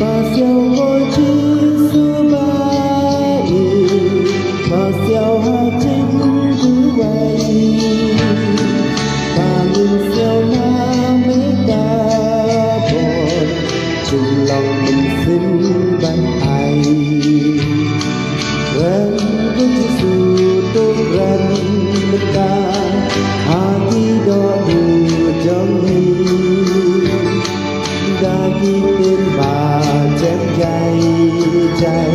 Mà siêu cô chi su ba mà siêu ha chính cứ vậy mà mình siêu na mấy ta bồn chung lòng mình xin ban ai ren cũng chỉ su tôi ren mình ta hati đo đủ trong hi daging tin bà chém chay chay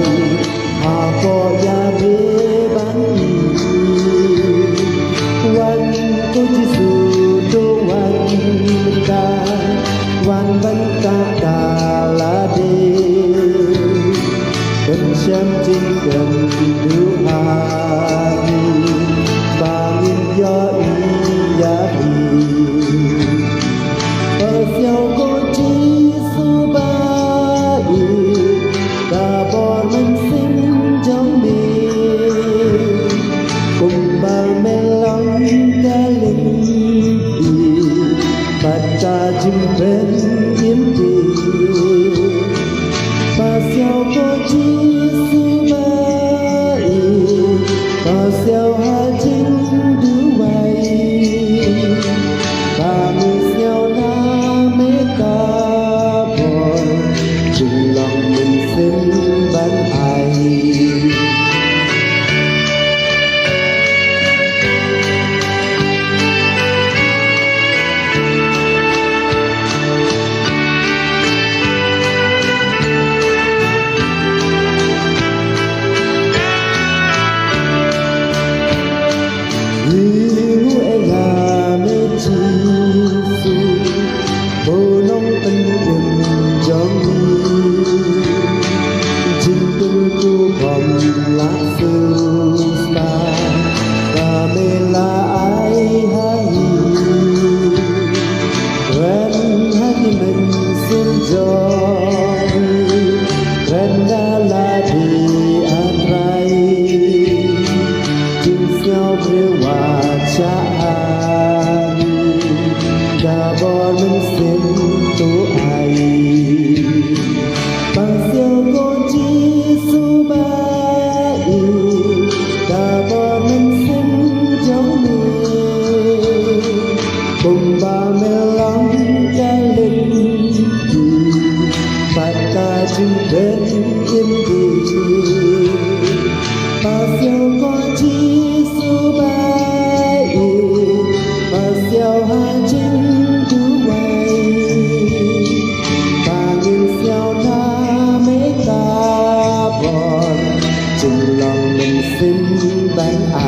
hà po ya bê bánวันก็จะสู่ตัววันตาวันบันตาตาลาเดเป็นแชมป์จริงกันดูหาดีบางอินยออียาดีเปิดเสียวก็จีสุบายตาบอดมันสิ้นจงมีกุมบาเมลังกาลินดีปัจจาจึงเป็นยินดีปัสยาวก็จีสุบายปัสยาวหาจึงดูไว้ปามีเสียวนาเมตาบอนจึงลองมันสิ้นบันไอจึงเป็นยินดีมาเสียวก็จีสุบายมาเสียวหาจึงดูไว้บางยินเสียวนาเมตาบอนจึงลองมันสิ้นแบงไอ